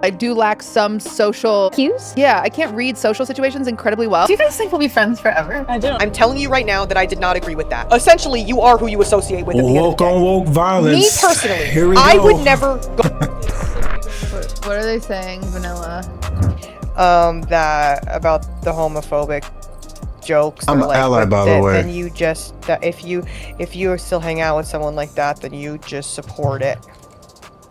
I do lack some social cues. Yeah, I can't read social situations incredibly well. Do you guys think we'll be friends forever? I do. I'm telling you right now that I did not agree with that. Essentially, you are who you associate with at the end of the day. Woke on woke violence. Me personally, Here we I go. would never go. What are they saying, Vanilla? That about the homophobic jokes. I'm an ally, by the way. Then you just if you still hang out with someone like that, then you just support it.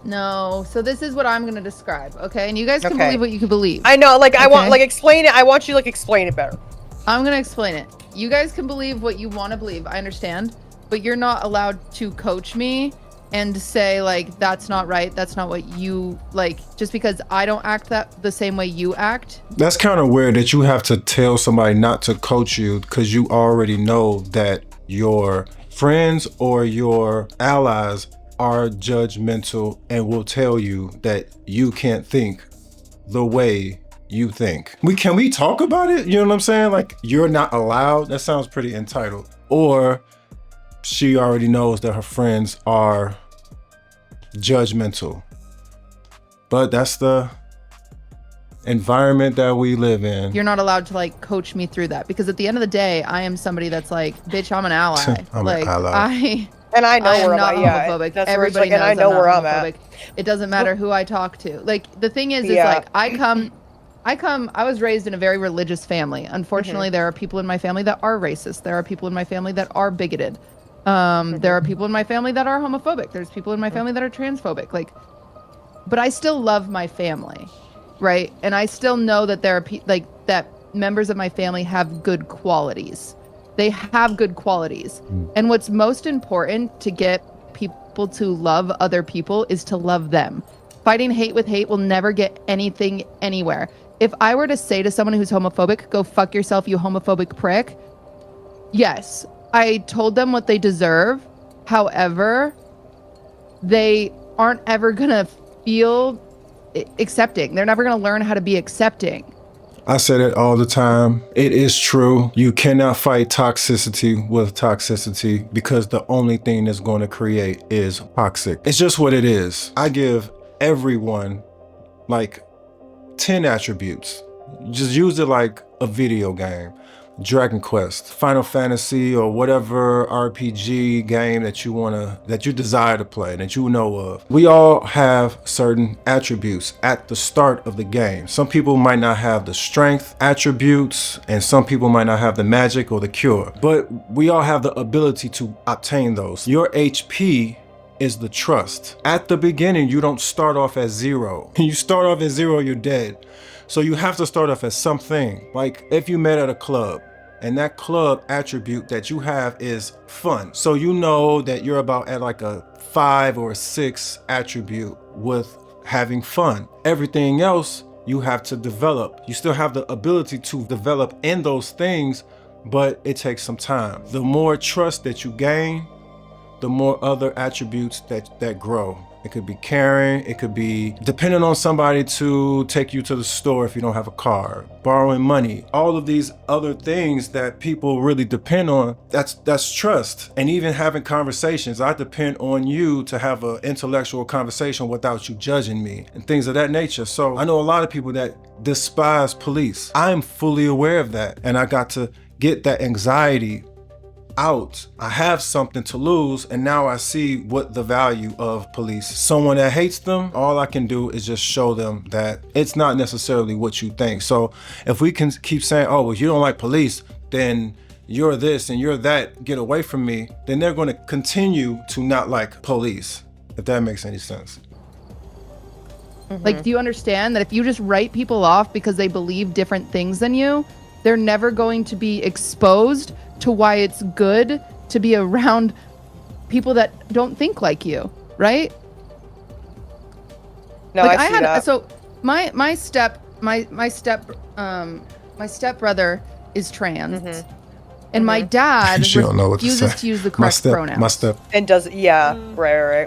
No, so this is what I'm gonna describe, okay? And you guys can believe what you can believe. I know, like, I want, like, explain it. I want you to, like, explain it better. I'm gonna explain it. You guys can believe what you want to believe, I understand, but you're not allowed to coach me and say, like, that's not right, that's not what you, like, just because I don't act the same way you act. That's kind of weird that you have to tell somebody not to coach you because you already know that your friends or your allies are judgmental and will tell you that you can't think the way you think. Can we talk about it? You know what I'm saying? Like, you're not allowed. That sounds pretty entitled. Or she already knows that her friends are judgmental. But that's the environment that we live in. You're not allowed to, like, coach me through that because at the end of the day, I am somebody that's like, bitch, I'm an ally. I'm like, an ally. And I know I'm where not I'm at. homophobic. That's Everybody like, knows and I know I'm where not I'm homophobic. at. It doesn't matter who I talk to. Like, the thing is like, I was raised in a very religious family. Unfortunately, there are people in my family that are racist. There are people in my family that are bigoted. There are people in my family that are homophobic. There's people in my family that are transphobic. Like, but I still love my family, right? And I still know that there are that members of my family have good qualities. They have good qualities. And what's most important to get people to love other people is to love them. Fighting hate with hate will never get anything anywhere. If I were to say to someone who's homophobic, go fuck yourself, you homophobic prick. Yes, I told them what they deserve. However, they aren't ever gonna feel accepting. They're never gonna learn how to be accepting. I say that all the time. It is true. You cannot fight toxicity with toxicity because the only thing that's going to create is toxic. It's just what it is. I give everyone like 10 attributes. Just use it like a video game. Dragon Quest, Final Fantasy, or whatever RPG game that you desire to play, that you know of. We all have certain attributes at the start of the game. Some people might not have the strength attributes, and some people might not have the magic or the cure, but we all have the ability to obtain those. Your HP is the trust. At the beginning, you don't start off at 0. You start off at 0, you're dead. So you have to start off as something. Like if you met at a club, and that club attribute that you have is fun. So you know that you're about at like a 5 or a 6 attribute with having fun. Everything else you have to develop. You still have the ability to develop in those things, but it takes some time. The more trust that you gain, the more other attributes that grow. It could be caring, it could be depending on somebody to take you to the store if you don't have a car, borrowing money, all of these other things that people really depend on, that's trust. And even having conversations, I depend on you to have an intellectual conversation without you judging me and things of that nature. So I know a lot of people that despise police. I'm fully aware of that, and I got to get that anxiety out. I have something to lose, and now I see what the value of police. Someone that hates them, all I can do is just show them that it's not necessarily what you think. So if we can keep saying, oh, well, you don't like police, then you're this and you're that, get away from me, then they're going to continue to not like police, if that makes any sense. Like, do you understand that if you just write people off because they believe different things than you, they're never going to be exposed to why it's good to be around people that don't think like you, right? No, like I see that. So my stepbrother is trans, and my dad refuses to use the correct pronouns. My step. And does right.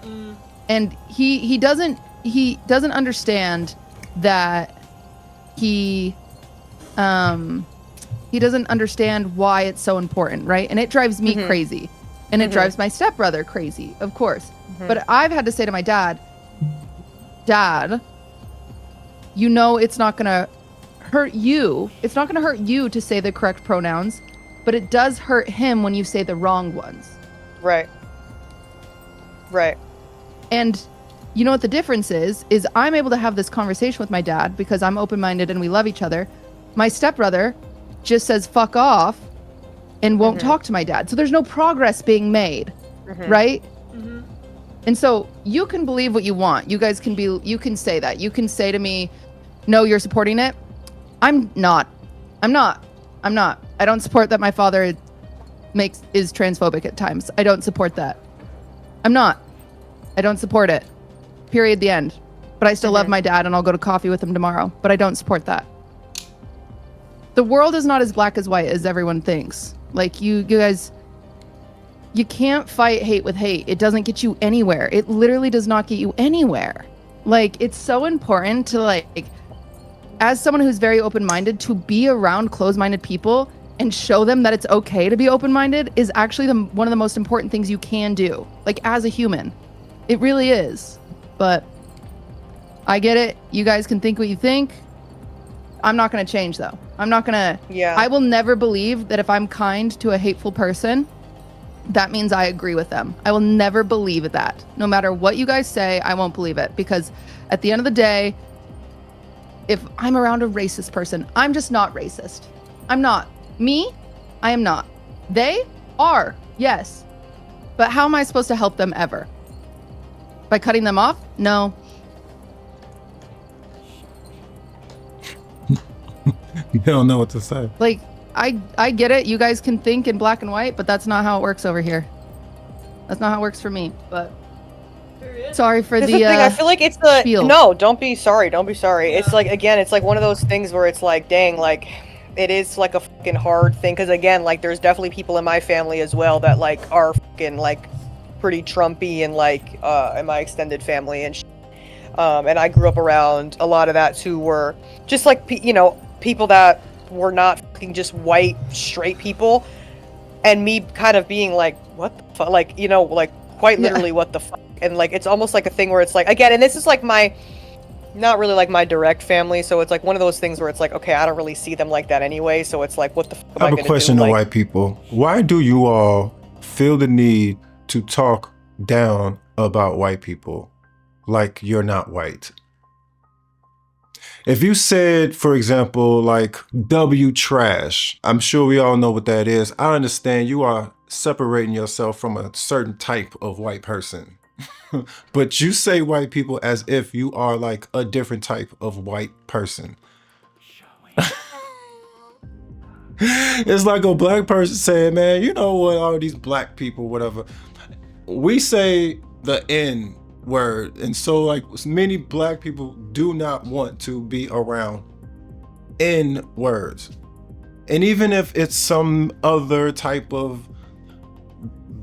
And he doesn't understand that he doesn't understand why it's so important, right? And it drives me crazy. And it drives my stepbrother crazy, of course. But I've had to say to my dad, you know it's not going to hurt you. It's not going to hurt you to say the correct pronouns, but it does hurt him when you say the wrong ones. Right. Right. And you know what the difference is I'm able to have this conversation with my dad because I'm open-minded and we love each other. My stepbrother just says fuck off and won't talk to my dad. So there's no progress being made, right? And so you can believe what you want. You guys can you can say that. You can say to me, no, you're supporting it. I'm not. I don't support that my father is transphobic at times. I don't support that. I'm not. I don't support it. Period. The end. But I still love my dad and I'll go to coffee with him tomorrow. But I don't support that. The world is not as black as white as everyone thinks. Like you guys, you can't fight hate with hate. It doesn't get you anywhere. It literally does not get you anywhere. Like it's so important to like, as someone who's very open-minded, to be around closed-minded people and show them that it's okay to be open-minded is actually one of the most important things you can do. Like as a human, it really is. But I get it. You guys can think what you think. I'm not going to change though. I'm not going to, I will never believe that if I'm kind to a hateful person, that means I agree with them. I will never believe that. No matter what you guys say, I won't believe it because at the end of the day, if I'm around a racist person, I'm just not racist. I'm not. Me, I am not. They are, yes. But how am I supposed to help them ever? By cutting them off? No. You don't know what to say. Like, I get it. You guys can think in black and white, but that's not how it works over here. That's not how it works for me. But sorry for the thing. I feel like it's the spiel. No, don't be sorry. Don't be sorry. It's like, again, it's like one of those things where it's like, dang, like it is like a fucking hard thing. Because again, like there's definitely people in my family as well that like are fucking like pretty Trumpy and like in my extended family and and I grew up around a lot of that who were just like people that were not fucking just white straight people, and me kind of being like, what the fuck, like like quite literally what the fuck. And like it's almost like a thing where it's like, again, and this is like my not really like my direct family, so it's like one of those things where it's like, okay, I don't really see them like that anyway, so it's like, what the fuck am I have gonna a question do? to Like, white people. Why do you all feel the need to talk down about white people like you're not white? If you said, for example, like W trash, I'm sure we all know what that is. I understand you are separating yourself from a certain type of white person. But you say white people as if you are like a different type of white person. It's like a black person saying, man, you know what, all these black people, whatever. We say the N word, and so like many black people do not want to be around N words. And even if it's some other type of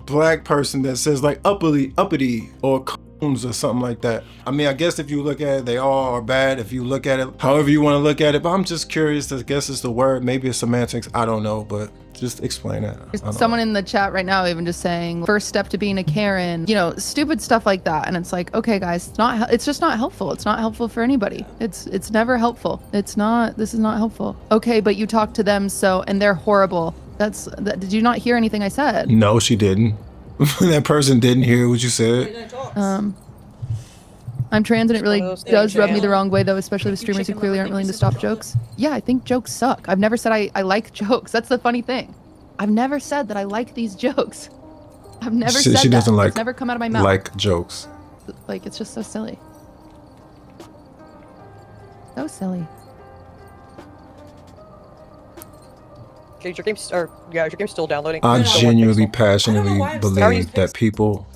black person that says like uppity or coons or something like that. I mean, I guess if you look at it, they all are bad. If you look at it, however you want to look at it, but I'm just curious. I guess it's the word, maybe it's semantics. I don't know, but just explain it. There's someone in the chat right now even just saying first step to being a Karen, stupid stuff like that. And it's like, okay, guys, it's just not helpful. It's not helpful for anybody. It's never helpful. This is not helpful. Okay, but you talk to them and they're horrible. Did you not hear anything I said? No, she didn't. That person didn't hear what you said. I'm trans and it really does rub me the wrong way though, especially with streamers who clearly aren't willing to stop jokes. Yeah, I think jokes suck. I've never said I like jokes. That's the funny thing. I've never said that I like these jokes. I've never said she doesn't that. like, it's never come out of my mouth. Like jokes. Like, it's just so silly. So silly. is your game still downloading? I genuinely, passionately believe that people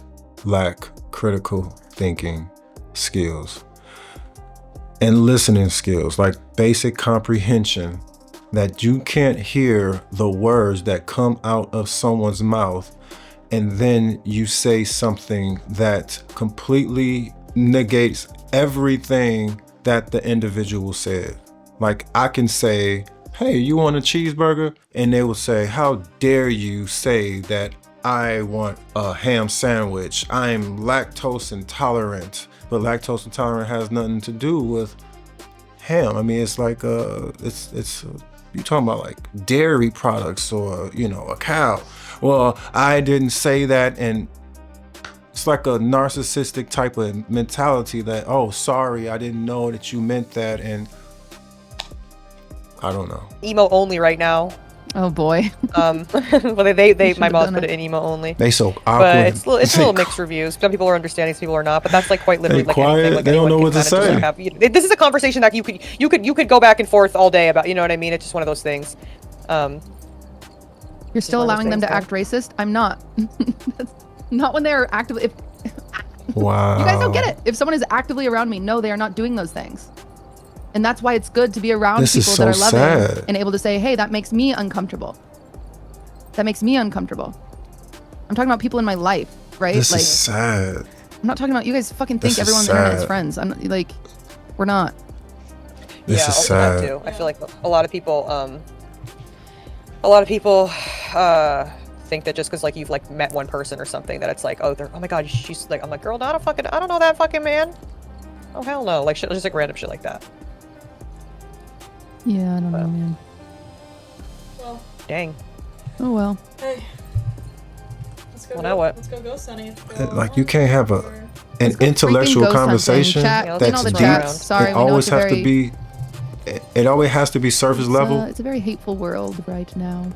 lack critical thinking skills and listening skills, like basic comprehension, that you can't hear the words that come out of someone's mouth and then you say something that completely negates everything that the individual said. Like I can say, hey, you want a cheeseburger? And they will say, how dare you say that I want a ham sandwich? I'm lactose intolerant. But lactose intolerant has nothing to do with ham. I mean, it's like it's you talking about like dairy products or a cow. Well, I didn't say that, and it's like a narcissistic type of mentality that, oh, sorry, I didn't know that you meant that, and I don't know. Emo only right now. Oh boy. Well, my mom put it in emo only. They so awkward. But it's a little mixed reviews. Some people are understanding, some people are not. But that's like quite literally like quiet. anything. Like they don't know what to say. This is a conversation that you could go back and forth all day about. You know what I mean? It's just one of those things. You're still allowing them to act racist? I'm not. Not when they're actively. Wow. You guys don't get it. If someone is actively around me, no, they are not doing those things. And that's why it's good to be around people that are loving and able to say, hey, that makes me uncomfortable. That makes me uncomfortable. I'm talking about people in my life, right? This is sad. I'm not talking about you guys fucking think everyone on the internet is friends. I'm like, we're not. This is sad. That too. I feel like a lot of people think that just because like you've like met one person or something that it's like, oh my god, she's like, I'm like, girl, I don't know that fucking man. Oh hell no. Like shit, just like random shit like that. Yeah, I don't know, man. Well. Dang. Oh well. Hey. Let's go. Well, now what? Let's go, Sunny. Like you can't have an intellectual conversation that's deep. Sorry, it always have to be. It always has to be surface level. It's a very hateful world right now.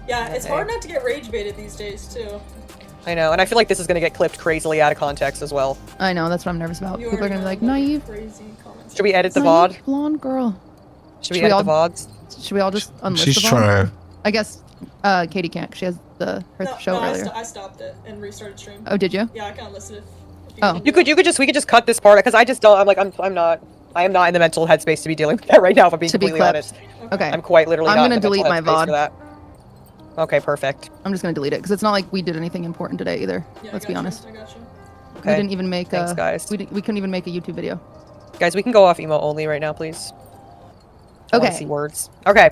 Yeah, it's hard not to get rage baited these days too. I know, and I feel like this is gonna get clipped crazily out of context as well. I know, that's what I'm nervous about. People are gonna be like, naive. Should we edit the VOD? Blonde girl. Should we edit the VODs? Should we all just unlist She's the VOD? trying. I guess Katie can't, 'cause she has her show earlier. I stopped it and restarted stream. Oh, did you? Yeah, I can unlist it. Oh. We could just cut this part, because I just don't, I am not in the mental headspace to be dealing with that right now, if I'm being completely honest. Okay. I'm quite literally I'm gonna delete my VOD. Okay, perfect. I'm just gonna delete it, because it's not like we did anything important today either. Yeah, Let's be honest. I got you. Okay. We didn't even make Thanks, guys. we couldn't even make a YouTube video. Guys, we can go off emo only right now, please. I okay. wanna see words. Okay.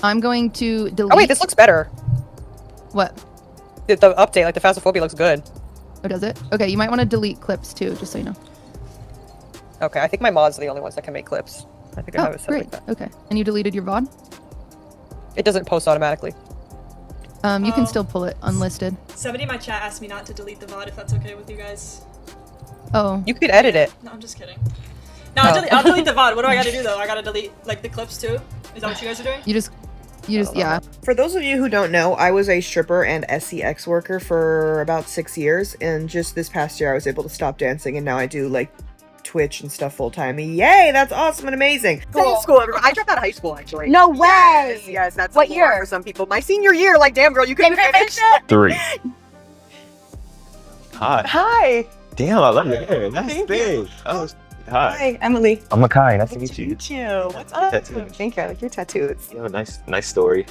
I'm going to delete. Oh wait, this looks better. What? The update, like the phasmophobia looks good. Oh, does it? Okay, you might want to delete clips too, just so you know. Okay, I think my mods are the only ones that can make clips. I think I have it set like that. Okay, and you deleted your VOD? It doesn't post automatically. You can still pull it unlisted. Somebody in my chat asked me not to delete the VOD if that's okay with you guys. Oh. You could edit it. No, I'm just kidding. No, I'll delete the VOD. What do I gotta do though? I gotta delete like the clips too? Is that what you guys are doing? You just yeah. For those of you who don't know, I was a stripper and SCX worker for about 6 years, and just this past year I was able to stop dancing, and now I do like Twitch and stuff full time. Yay, that's awesome and amazing. Cool. School. I dropped out of high school actually. No way! Yes, that's what year for some people. My senior year, like damn girl, you couldn't finish. 3. Hi. Hi. Damn, I love your hair. Nice thing. Oh, hi. Hi, Emily. I'm Makai. Nice to meet you. What's up? Tattoos. Thank you. I like your tattoos. You have a nice story.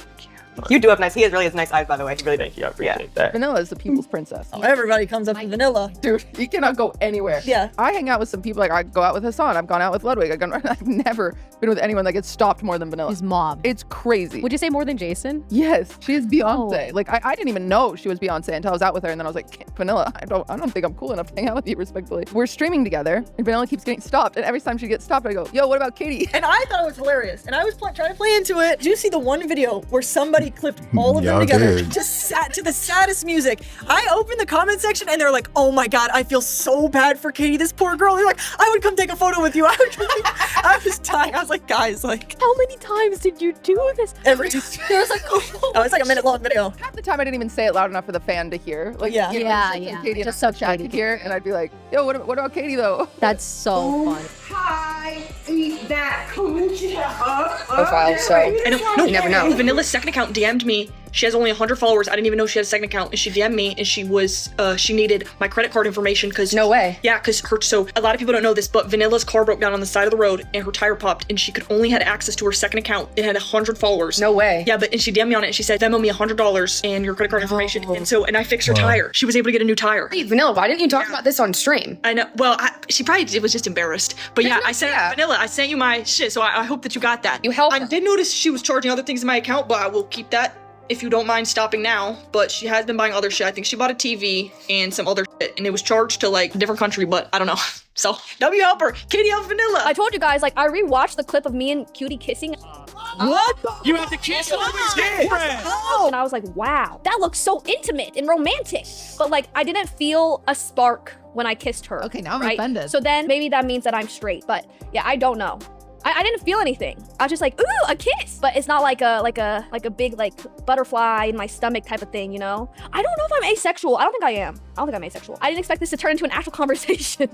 You do have nice. He really has nice eyes, by the way. He really Thank you. I appreciate that. Vanilla is the people's princess. Everybody comes up to Vanilla. Dude, you cannot go anywhere. Yeah. I hang out with some people, like I go out with Hassan, I've gone out with Ludwig, I've never been with anyone that gets stopped more than Vanilla. She's mob. It's crazy. Would you say more than Jason? Yes, she is Beyonce. Oh. Like I didn't even know she was Beyonce until I was out with her, and then I was like, Vanilla, I don't think I'm cool enough to hang out with you respectfully. We're streaming together, and Vanilla keeps getting stopped, and every time she gets stopped, I go, yo, what about Katie? And I thought it was hilarious, and I was trying to play into it. Did you see the one video where somebody clipped all of them together, just sat to the saddest music? I opened the comment section, and they're like, "Oh my god, I feel so bad for Katie, this poor girl." They're like, "I would come take a photo with you." I was dying. I was like, guys, like, how many times did you do this? Every time. It was like, oh, it's like a minute-long video. Half the time, I didn't even say it loud enough for the fan to hear. Like, yeah, you know, yeah. Katie Just so chat could hear, and I'd be like, yo, what about Katie though? That's so fun. Hi, eat that Profile, so I know. You never know. Vanilla's second account DM'd me. She has only 100 followers. I didn't even know she had a second account, and she DM'd me, and she was she needed my credit card information because no way. Yeah, because so a lot of people don't know this, but Vanilla's car broke down on the side of the road, and her tire popped, and she could only had access to her second account. It had 100 followers. No way. Yeah, and she DM'd me on it, and she said, Venmo me $100 and your credit card information, and I fixed her tire. She was able to get a new tire. Hey, Vanilla, why didn't you talk about this on stream? I know. Well, she probably was just embarrassed. But yeah, I sent Vanilla. I sent you my shit, so I hope that you got that. You helped I did notice she was charging other things in my account, but I will keep that if you don't mind stopping now, but she has been buying other shit. I think she bought a TV and some other shit, and it was charged to like a different country, but I don't know. So, W help her, Katie help Vanilla. I told you guys, like, I rewatched the clip of me and Cutie kissing. What? You have to kiss Ludwig's girlfriend. And I was like, wow, that looks so intimate and romantic. But like, I didn't feel a spark when I kissed her. Okay, now I'm right? offended. So then maybe that means that I'm straight. But yeah, I don't know. I didn't feel anything. I was just like, ooh, a kiss. But it's not like a big like butterfly in my stomach type of thing, you know? I don't know if I'm asexual. I don't think I am. I don't think I'm asexual. I didn't expect this to turn into an actual conversation.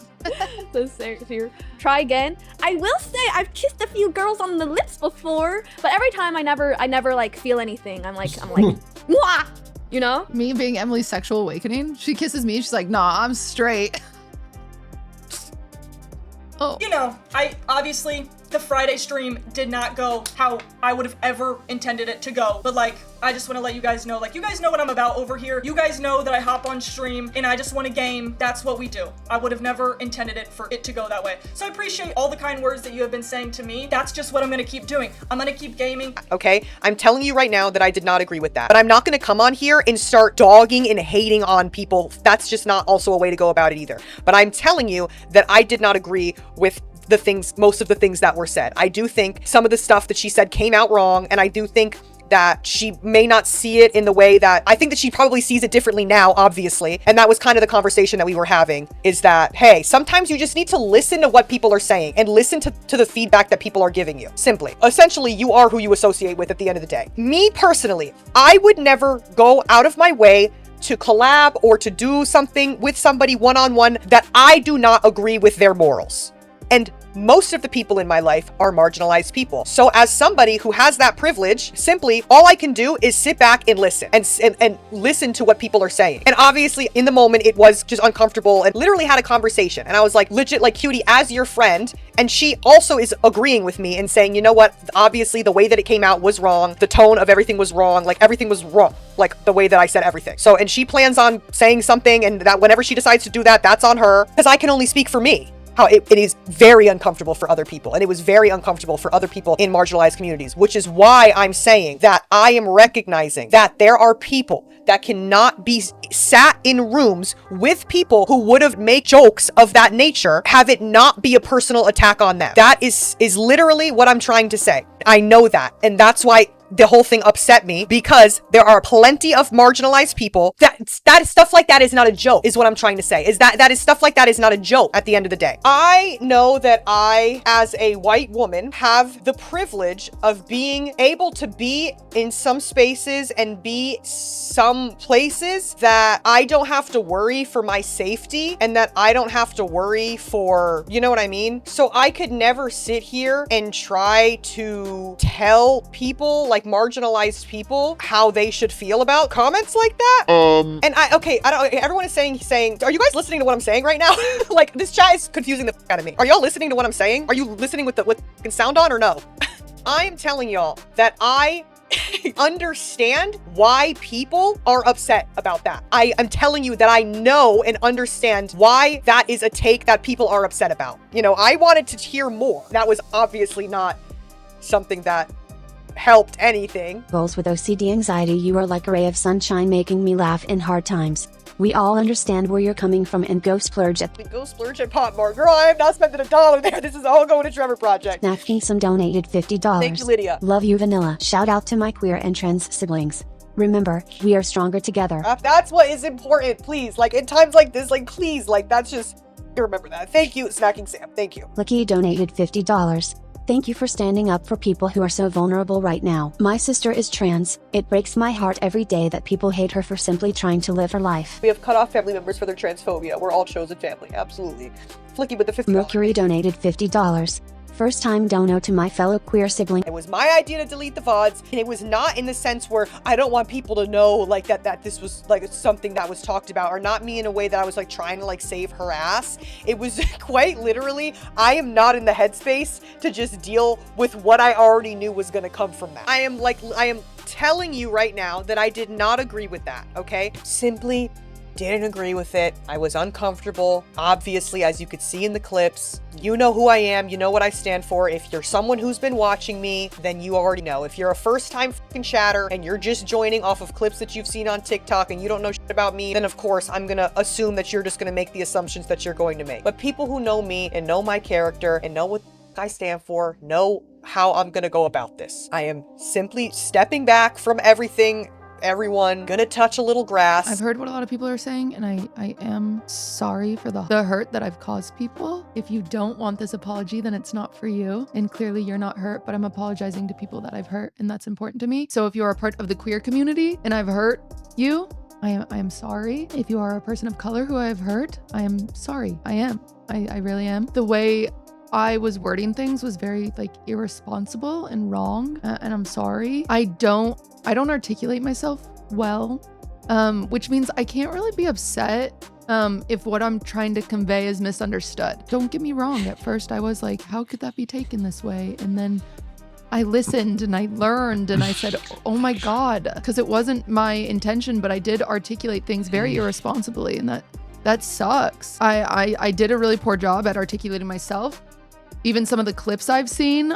So here, try again. I will say I've kissed a few girls on the lips before, but every time I never like feel anything. I'm like, mwah, you know? Me being Emily's sexual awakening. She kisses me. She's like, nah, I'm straight. Oh. You know, I obviously, the Friday stream did not go how I would have ever intended it to go. But like, I just want to let you guys know, like, you guys know what I'm about over here. You guys know that I hop on stream and I just want a game. That's what we do. I would have never intended it for it to go that way. So I appreciate all the kind words that you have been saying to me. That's just what I'm going to keep doing. I'm going to keep gaming. Okay, I'm telling you right now that I did not agree with that. But I'm not going to come on here and start dogging and hating on people. That's just not also a way to go about it either. But I'm telling you that I did not agree with the things, most of the things that were said. I do think some of the stuff that she said came out wrong, and I do think that she may not see it in the way that I think that she probably sees it differently now, obviously. And that was kind of the conversation that we were having, is that, hey, sometimes you just need to listen to what people are saying and listen to the feedback that people are giving you. Simply. Essentially, you are who you associate with at the end of the day. Me personally, I would never go out of my way to collab or to do something with somebody one-on-one that I do not agree with their morals. And most of the people in my life are marginalized people. So as somebody who has that privilege, simply all I can do is sit back and listen and listen to what people are saying. And obviously in the moment it was just uncomfortable, and literally had a conversation. And I was like, legit, like, Cutie, as your friend. And she also is agreeing with me and saying, you know what? Obviously the way that it came out was wrong. The tone of everything was wrong. Like, everything was wrong. Like, the way that I said everything. So, and she plans on saying something, and that whenever she decides to do that, that's on her. Because I can only speak for me. How it is very uncomfortable for other people. And it was very uncomfortable for other people in marginalized communities, which is why I'm saying that I am recognizing that there are people that cannot be sat in rooms with people who would have made jokes of that nature, have it not be a personal attack on them. That is literally what I'm trying to say. I know that. And that's why the whole thing upset me, because there are plenty of marginalized people that stuff like that is not a joke, is what I'm trying to say, is that is stuff like that is not a joke at the end of the day. I know that I, as a white woman, have the privilege of being able to be in some spaces and be some places that I don't have to worry for my safety, and that I don't have to worry for, you know what I mean? So I could never sit here and try to tell people, like marginalized people, how they should feel about comments like that. And everyone is saying, are you guys listening to what I'm saying right now? Like, this chat is confusing the fuck out of me. Are y'all listening to what I'm saying? Are you listening with sound on or no? I'm telling y'all that I understand why people are upset about that. I am telling you that I know and understand why that is a take that people are upset about. You know, I wanted to hear more. That was obviously not something that helped anything. Goals with OCD anxiety, you are like a ray of sunshine, making me laugh in hard times. We all understand where you're coming from, and go splurge at Potmore. Girl, I have not spent $1 there. This is all going to Trevor Project. Snack King some donated $50. Thank you, Lydia. Love you, Vanilla. Shout out to my queer and trans siblings. Remember, we are stronger together. That's what is important, please. Like, in times like this, like, please, like, that's just, remember that. Thank you, Snacking Sam. Thank you. Lucky donated $50. Thank you for standing up for people who are so vulnerable right now. My sister is trans. It breaks my heart every day that people hate her for simply trying to live her life. We have cut off family members for their transphobia. We're all chosen family. Absolutely. Flicky with the $50. Mercury donated $50. First time dono to my fellow queer sibling. It was my idea to delete the VODs, and it was not in the sense where I don't want people to know like that this was like something that was talked about, or not me in a way that I was like trying to like save her ass. It was quite literally, I am not in the headspace to just deal with what I already knew was gonna come from that. I am telling you right now that I did not agree with that, okay? Simply didn't agree with it. I was uncomfortable. Obviously, as you could see in the clips, you know who I am. You know what I stand for. If you're someone who's been watching me, then you already know. If you're a first-time fucking chatter and you're just joining off of clips that you've seen on TikTok and you don't know shit about me, then of course I'm gonna assume that you're just gonna make the assumptions that you're going to make. But people who know me and know my character and know what I stand for know how I'm gonna go about this. I am simply stepping back from everything. Everyone gonna touch a little grass. I've heard what a lot of people are saying, and I am sorry for the hurt that I've caused people. If you don't want this apology, then it's not for you. And clearly you're not hurt, but I'm apologizing to people that I've hurt, and that's important to me. So if you are a part of the queer community and I've hurt you, I am sorry. If you are a person of color who I have hurt, I am sorry. I really am. The way I was wording things was very irresponsible and wrong, and I'm sorry. I don't articulate myself well, which means I can't really be upset if what I'm trying to convey is misunderstood. Don't get me wrong. At first I was like, how could that be taken this way? And then I listened and I learned and I said, oh my God, because it wasn't my intention, but I did articulate things very irresponsibly, and that sucks. I did a really poor job at articulating myself. Even some of the clips I've seen,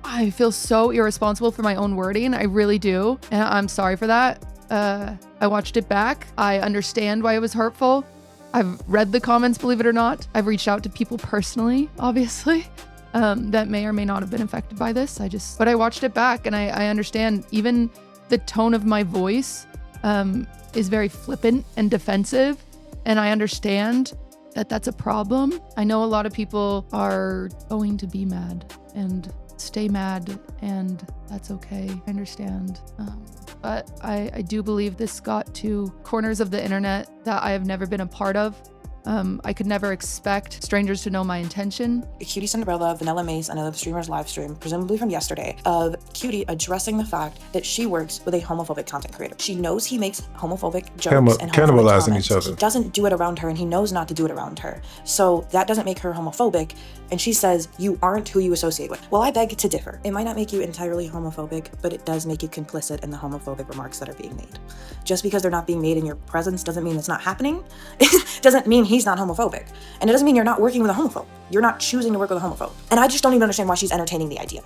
I feel so irresponsible for my own wording. I really do. And I'm sorry for that. I watched it back. I understand why it was hurtful. I've read the comments, believe it or not. I've reached out to people personally, obviously, that may or may not have been affected by this. But I watched it back and I understand even the tone of my voice is very flippant and defensive. And I understand that that's a problem. I know a lot of people are going to be mad and stay mad, and that's okay. I understand. But I do believe this got to corners of the internet that I have never been a part of. I could never expect strangers to know my intention. Cutie Cinderella, Vanillamace, another streamer's live stream, presumably from yesterday, of Cutie addressing the fact that she works with a homophobic content creator. She knows he makes homophobic jokes and cannibalizing each other. He doesn't do it around her, and he knows not to do it around her. So that doesn't make her homophobic. And she says, you aren't who you associate with. Well, I beg to differ. It might not make you entirely homophobic, but it does make you complicit in the homophobic remarks that are being made. Just because they're not being made in your presence doesn't mean it's not happening. It doesn't mean he's not homophobic. And it doesn't mean you're not working with a homophobe. You're not choosing to work with a homophobe. And I just don't even understand why she's entertaining the idea.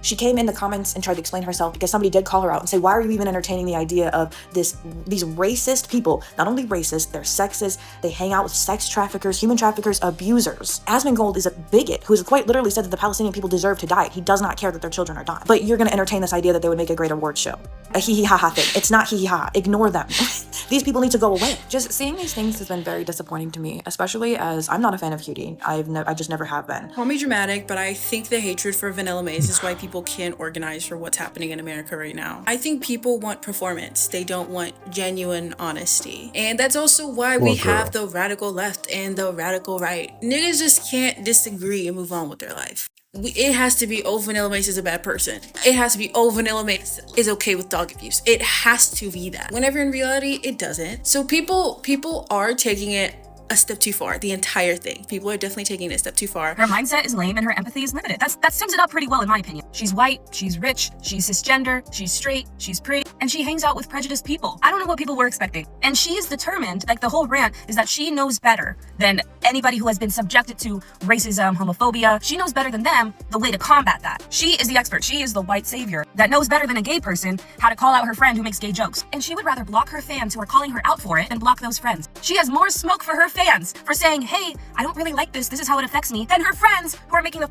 She came in the comments and tried to explain herself because somebody did call her out and say, why are you even entertaining the idea of these racist people? Not only racist, they're sexist, they hang out with sex traffickers, human traffickers, abusers. Asmongold is a bigot who has quite literally said that the Palestinian people deserve to die. He does not care that their children are dying. But you're going to entertain this idea that they would make a great award show. A hee-hee-ha-ha thing. It's not hee-hee-ha. Ignore them. These people need to go away. Just seeing these things has been very disappointing to me, especially as I'm not a fan of Cutie. I just never have been. Call me dramatic, but I think the hatred for Vanillamace is why people can't organize for what's happening in America right now. I think people want performance. They don't want genuine honesty. And that's also why we have the radical left and the radical right. Niggas just can't disagree and move on with their life. It has to be, oh, Vanillamace is a bad person. It has to be, oh, Vanillamace is okay with dog abuse. It has to be that. Whenever in reality, it doesn't. So people are taking it a step too far. The entire thing. People are definitely taking it a step too far. Her mindset is lame and her empathy is limited. That sums it up pretty well in my opinion. She's white, she's rich, she's cisgender, she's straight, she's pretty, and she hangs out with prejudiced people. I don't know what people were expecting. And she is determined, like the whole rant is that she knows better than anybody who has been subjected to racism, homophobia. She knows better than them the way to combat that. She is the expert. She is the white savior that knows better than a gay person how to call out her friend who makes gay jokes. And she would rather block her fans who are calling her out for it than block those friends. She has more smoke for her fans for saying, hey, I don't really like this is how it affects me, than her friends who are making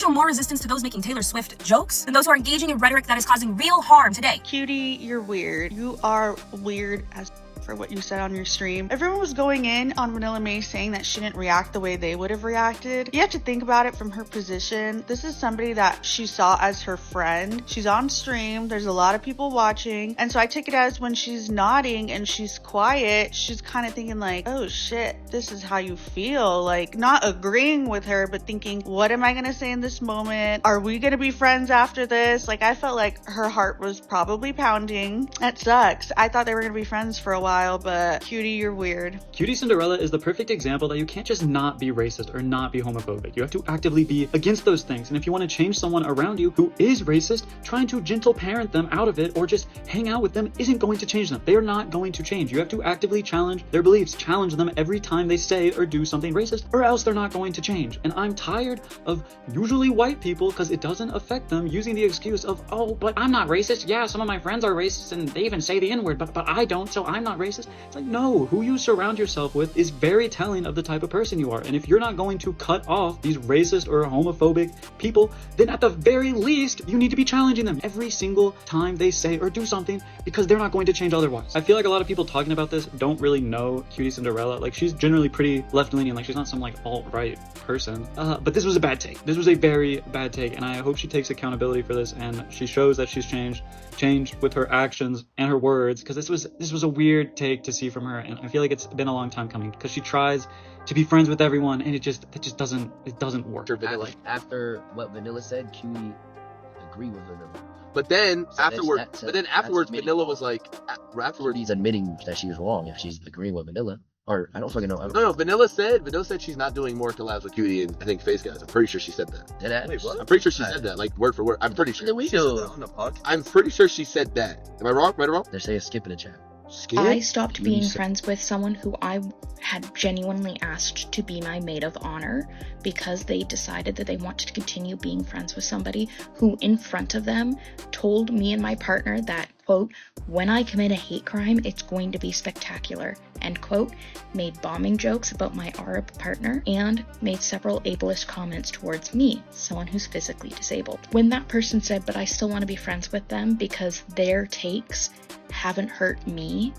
show more resistance to those making Taylor Swift jokes than those who are engaging in rhetoric that is causing real harm today. Cutie, you're weird. You are weird as for what you said on your stream. Everyone was going in on Vanillamace saying that she didn't react the way they would have reacted. You have to think about it from her position. This is somebody that she saw as her friend. She's on stream. There's a lot of people watching. And so I take it as when she's nodding and she's quiet, she's kind of thinking like, oh shit, this is how you feel. Like, not agreeing with her, but thinking, what am I gonna say in this moment? Are we gonna be friends after this? Like, I felt like her heart was probably pounding. That sucks. I thought they were gonna be friends for a while, but Cutie, you're weird. Cutie Cinderella is the perfect example that you can't just not be racist or not be homophobic. You have to actively be against those things. And if you want to change someone around you who is racist, trying to gentle parent them out of it or just hang out with them isn't going to change them. They are not going to change. You have to actively challenge their beliefs, challenge them every time they say or do something racist, or else they're not going to change. And I'm tired of usually white people, because it doesn't affect them, using the excuse of, oh, but I'm not racist. Yeah, some of my friends are racist and they even say the N-word, but I don't, so I'm not racist. It's like, no, who you surround yourself with is very telling of the type of person you are. And if you're not going to cut off these racist or homophobic people, then at the very least, you need to be challenging them every single time they say or do something, because they're not going to change otherwise. I feel like a lot of people talking about this don't really know Cutie Cinderella. Like, she's generally pretty left-leaning, like she's not some like alt-right person. But this was a bad take. This was a very bad take, and I hope she takes accountability for this and she shows that she's changed with her actions and her words, because this was a weird take to see from her, and I feel like it's been a long time coming, because she tries to be friends with everyone and it just doesn't work. After what Vanilla said, Cutie agreed with Vanilla. But then afterwards, Vanilla was like, He's admitting that she was wrong if she's agreeing with Vanilla. Or I don't fucking know. No, Vanilla said she's not doing more collabs with Cutie and I think Face Guys. I'm pretty sure she said that. Wait, what? I'm pretty sure she said that, like word for word. I'm pretty sure. I'm pretty sure she said that. Am I wrong? Right or wrong? They're saying skip in the chat. I stopped being friends with someone who I had genuinely asked to be my maid of honor because they decided that they wanted to continue being friends with somebody who in front of them told me and my partner that, quote, when I commit a hate crime, it's going to be spectacular, end quote, made bombing jokes about my Arab partner, and made several ableist comments towards me, someone who's physically disabled. When that person said, but I still want to be friends with them because their takes haven't hurt me,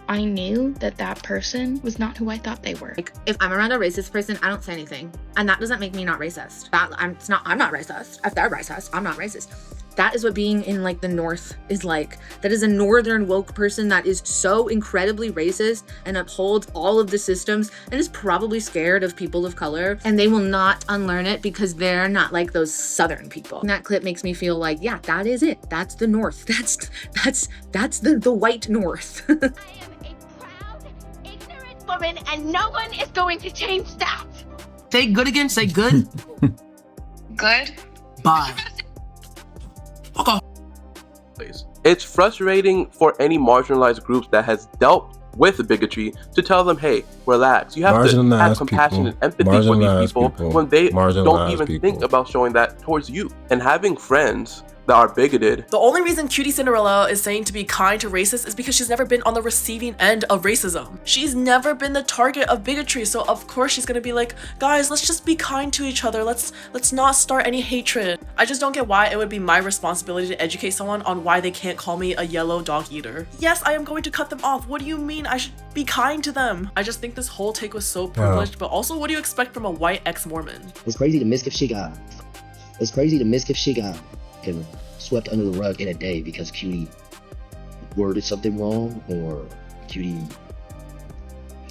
I knew that that person was not who I thought they were. Like, if I'm around a racist person, I don't say anything. And that doesn't make me not racist. I'm not racist. If they're racist, I'm not racist. That is what being in like the North is like. That is a northern woke person that is so incredibly racist and upholds all of the systems and is probably scared of people of color, and they will not unlearn it because they're not like those southern people. And that clip makes me feel like, yeah, that is it. That's the North. That's the white North. I am a proud, ignorant woman, and no one is going to change that. Say good again. Say good. Good? Bye. It's frustrating for any marginalized groups that has dealt with bigotry to tell them, hey, relax. You have to have compassion and empathy for these people when they don't even think about showing that towards you. And having friends that are bigoted. The only reason Cutie Cinderella is saying to be kind to racists is because she's never been on the receiving end of racism. She's never been the target of bigotry, so of course she's gonna be like, guys, let's just be kind to each other. Let's not start any hatred. I just don't get why it would be my responsibility to educate someone on why they can't call me a yellow dog eater. Yes, I am going to cut them off. What do you mean I should be kind to them? I just think this whole take was so privileged, but also what do you expect from a white ex-Mormon? It's crazy the mischief she got. Swept under the rug in a day because Cutie worded something wrong, or Cutie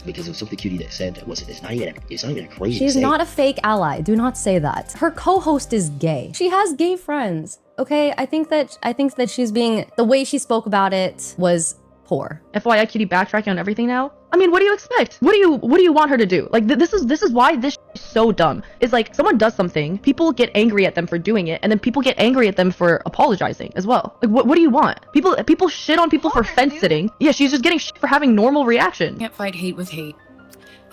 because of something Cutie that said that wasn't. It's not even a crazy. She's not a fake ally. Do not say that. Her co-host is gay. She has gay friends. Okay, I think that she's being, the way she spoke about it was poor. FYI, Cutie backtracking on everything now. I mean, what do you expect? What do you want her to do? Like, this is why this is so dumb. It's like, someone does something, people get angry at them for doing it, and then people get angry at them for apologizing as well. Like, what do you want? People shit on people for fence sitting. Yeah, she's just getting shit for having normal reaction. Can't fight hate with hate.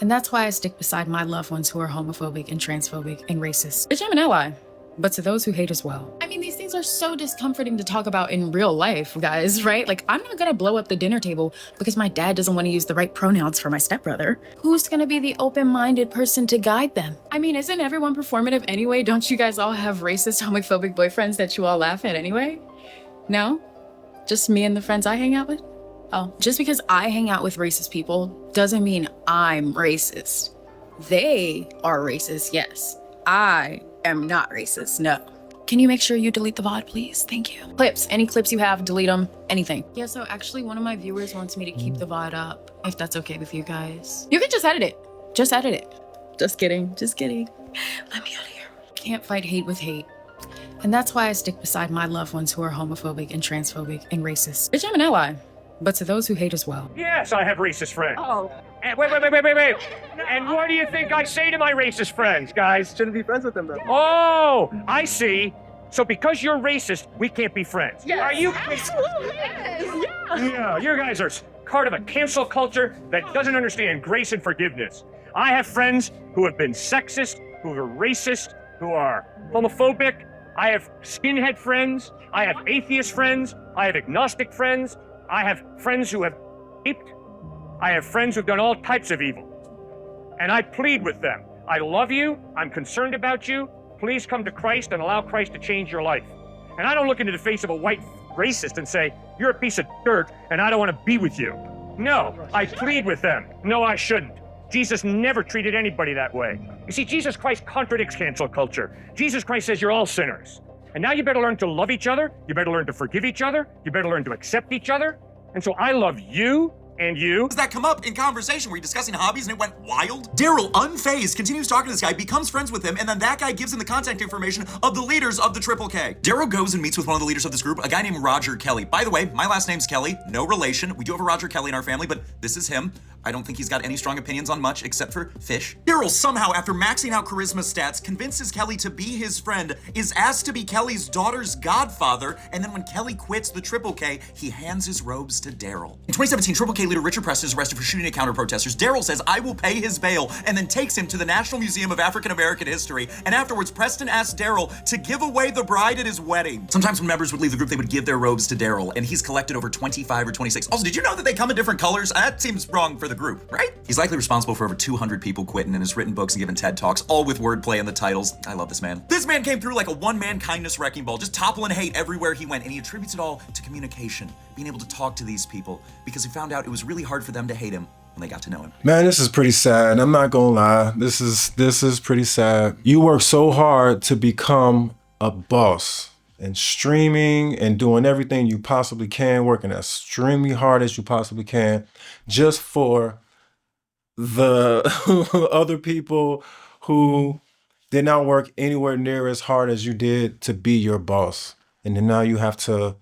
And that's why I stick beside my loved ones who are homophobic and transphobic and racist. Bitch, I'm an ally. But to those who hate as well. I mean, these things are so discomforting to talk about in real life, guys, right? Like, I'm not gonna blow up the dinner table because my dad doesn't want to use the right pronouns for my stepbrother. Who's gonna be the open-minded person to guide them? I mean, isn't everyone performative anyway? Don't you guys all have racist, homophobic boyfriends that you all laugh at anyway? No? Just me and the friends I hang out with? Oh, just because I hang out with racist people doesn't mean I'm racist. They are racist, yes. I am not racist, no. Can you make sure you delete the VOD, please? Thank you. Clips, any clips you have, delete them, anything. Yeah, so actually one of my viewers wants me to keep the VOD up, if that's okay with you guys. You can just edit it. Just edit it. Just kidding. Just kidding. Let me out of here. Can't fight hate with hate. And that's why I stick beside my loved ones who are homophobic and transphobic and racist. Bitch, I'm an ally. But to those who hate as well. Yes, I have racist friends. Oh. And wait. And what do you think I say to my racist friends, guys? Shouldn't be friends with them, though. Oh, I see. So because you're racist, we can't be friends. Yes. Are you? Absolutely. Yes. Yeah, you guys are part of a cancel culture that doesn't understand grace and forgiveness. I have friends who have been sexist, who are racist, who are homophobic. I have skinhead friends. I have atheist friends. I have agnostic friends. I have friends who have raped. I have friends who've done all types of evil. And I plead with them. I love you. I'm concerned about you. Please come to Christ and allow Christ to change your life. And I don't look into the face of a white racist and say, you're a piece of dirt and I don't want to be with you. No, I plead with them. No, I shouldn't. Jesus never treated anybody that way. You see, Jesus Christ contradicts cancel culture. Jesus Christ says you're all sinners. And now you better learn to love each other. You better learn to forgive each other. You better learn to accept each other. And so I love you and you. Does that come up in conversation? Were you discussing hobbies and it went wild? Daryl, unfazed, continues talking to this guy, becomes friends with him, and then that guy gives him the contact information of the leaders of the Triple K. Daryl goes and meets with one of the leaders of this group, a guy named Roger Kelly. By the way, my last name's Kelly, no relation. We do have a Roger Kelly in our family, but this is him. I don't think he's got any strong opinions on much except for fish. Daryl somehow, after maxing out charisma stats, convinces Kelly to be his friend, is asked to be Kelly's daughter's godfather, and then when Kelly quits the Triple K, he hands his robes to Daryl. In 2017, Triple K leader Richard Preston is arrested for shooting at counter-protesters. Daryl says, I will pay his bail, and then takes him to the National Museum of African American History, and afterwards, Preston asks Daryl to give away the bride at his wedding. Sometimes when members would leave the group, they would give their robes to Daryl, and he's collected over 25 or 26. Also, did you know that they come in different colors? That seems wrong for the group, right? He's likely responsible for over 200 people quitting and has written books and given TED Talks, all with wordplay in the titles. I love this man. This man came through like a one-man kindness wrecking ball, just toppling hate everywhere he went, and he attributes it all to communication, being able to talk to these people, because he found out it was really hard for them to hate him when they got to know him. Man, this is pretty sad. I'm not gonna lie. This is pretty sad. You work so hard to become a boss and streaming and doing everything you possibly can, working as extremely hard as you possibly can, just for the other people who did not work anywhere near as hard as you did to be your boss. And then now you have to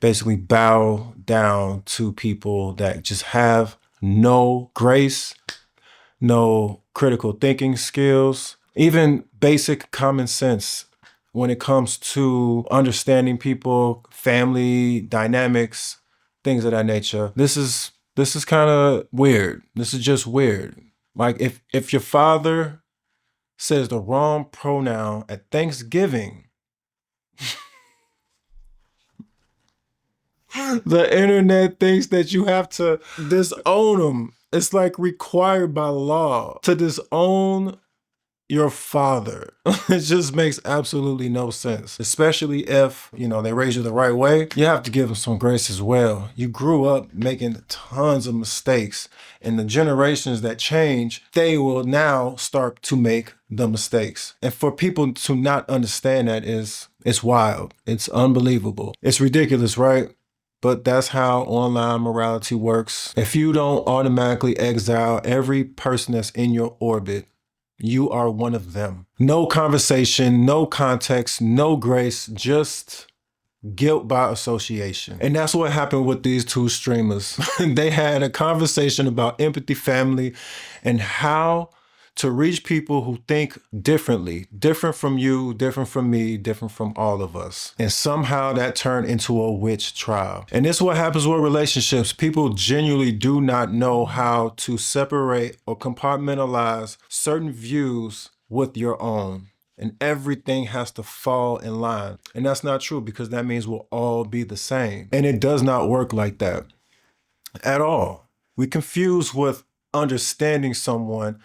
basically bow down to people that just have no grace, no critical thinking skills, even basic common sense when it comes to understanding people, family dynamics, things of that nature. This is kind of weird. This is just weird. Like if your father says the wrong pronoun at Thanksgiving, the internet thinks that you have to disown them. It's like required by law to disown your father. It just makes absolutely no sense, especially if, they raise you the right way. You have to give them some grace as well. You grew up making tons of mistakes, and the generations that change, they will now start to make the mistakes. And for people to not understand that it's wild. It's unbelievable. It's ridiculous, right? But that's how online morality works. If you don't automatically exile every person that's in your orbit, you are one of them. No conversation, no context, no grace, just guilt by association. And that's what happened with these two streamers. They had a conversation about empathy, family, and how to reach people who think differently, different from you, different from me, different from all of us. And somehow that turned into a witch trial. And this is what happens with relationships. People genuinely do not know how to separate or compartmentalize certain views with your own. And everything has to fall in line. And that's not true, because that means we'll all be the same. And it does not work like that at all. We confuse with understanding someone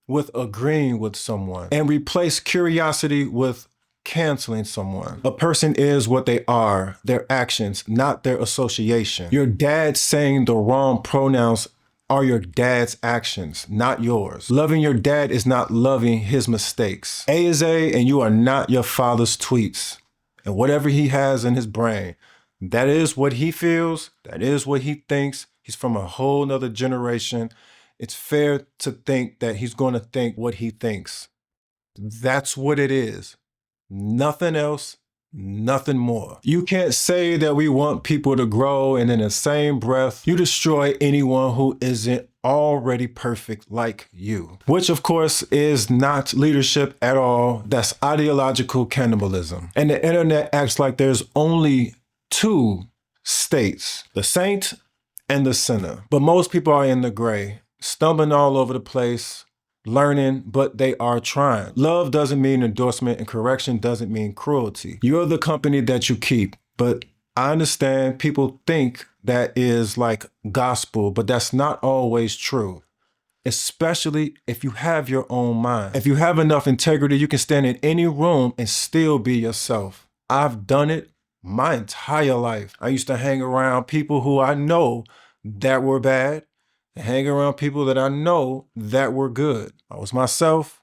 with agreeing with someone, and replace curiosity with canceling someone. A person is what they are, their actions, not their association. Your dad saying the wrong pronouns are your dad's actions, not yours. Loving your dad is not loving his mistakes. A is A, and you are not your father's tweets. And whatever he has in his brain, that is what he feels, that is what he thinks. He's from a whole nother generation, it's fair to think that he's going to think what he thinks. That's what it is. Nothing else, nothing more. You can't say that we want people to grow and in the same breath, you destroy anyone who isn't already perfect like you. Which of course is not leadership at all. That's ideological cannibalism. And the internet acts like there's only two states, the saint and the sinner. But most people are in the gray, stumbling all over the place, learning, but they are trying. Love doesn't mean endorsement and correction doesn't mean cruelty. You're the company that you keep, but I understand people think that is like gospel, but that's not always true. Especially if you have your own mind. If you have enough integrity, you can stand in any room and still be yourself. I've done it my entire life. I used to hang around people who I know that were bad, and hang around people that I know that were good. I was myself.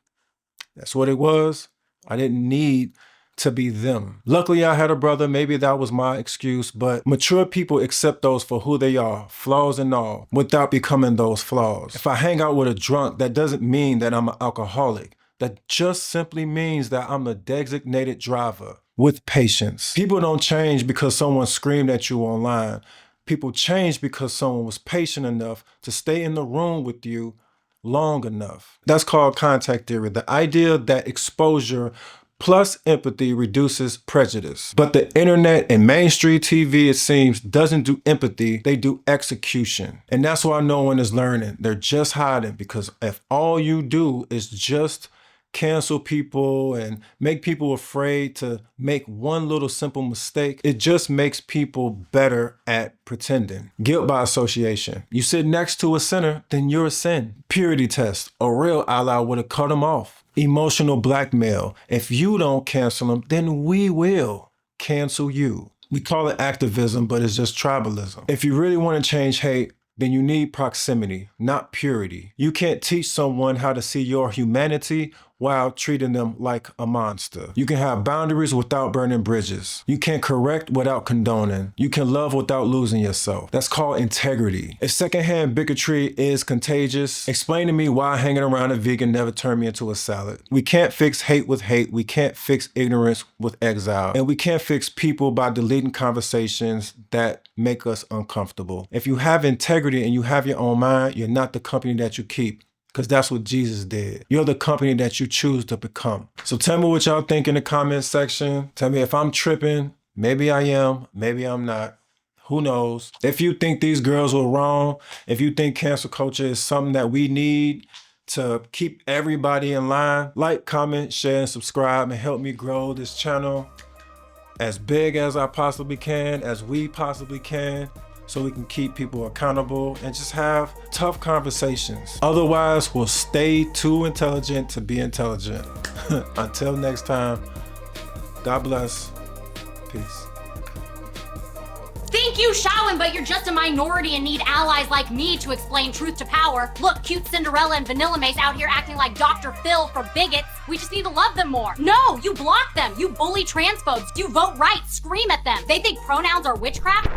That's what it was. I didn't need to be them. Luckily, I had a brother. Maybe that was my excuse, but mature people accept those for who they are, flaws and all, without becoming those flaws. If I hang out with a drunk, that doesn't mean that I'm an alcoholic. That just simply means that I'm a designated driver with patience. People don't change because someone screamed at you online. People change because someone was patient enough to stay in the room with you long enough. That's called contact theory, the idea that exposure plus empathy reduces prejudice. But the internet and mainstream TV, it seems, doesn't do empathy, they do execution. And that's why no one is learning. They're just hiding, because if all you do is just cancel people and make people afraid to make one little simple mistake, it just makes people better at pretending. Guilt by association. You sit next to a sinner, then you're a sin. Purity test. A real ally would have cut him off. Emotional blackmail. If you don't cancel them, then we will cancel you. We call it activism, but it's just tribalism. If you really want to change hate, then you need proximity, not purity. You can't teach someone how to see your humanity while treating them like a monster. You can have boundaries without burning bridges. You can correct without condoning. You can love without losing yourself. That's called integrity. If secondhand bigotry is contagious, explain to me why hanging around a vegan never turned me into a salad. We can't fix hate with hate. We can't fix ignorance with exile. And we can't fix people by deleting conversations that make us uncomfortable. If you have integrity and you have your own mind, you're not the company that you keep. Because that's what Jesus did. You're the company that you choose to become. So tell me what y'all think in the comment section. Tell me if I'm tripping. Maybe I am. Maybe I'm not. Who knows? If you think these girls were wrong, if you think cancel culture is something that we need to keep everybody in line, like, comment, share, and subscribe, and help me grow this channel as big as I possibly can, as we possibly can, so we can keep people accountable and just have tough conversations. Otherwise, we'll stay too intelligent to be intelligent. Until next time, God bless. Peace. Thank you, Sha'win, but you're just a minority and need allies like me to explain truth to power. Look, cute Cinderella and Vanillamace out here acting like Dr. Phil for bigots. We just need to love them more. No, you block them. You bully transphobes. You vote right. Scream at them. They think pronouns are witchcraft.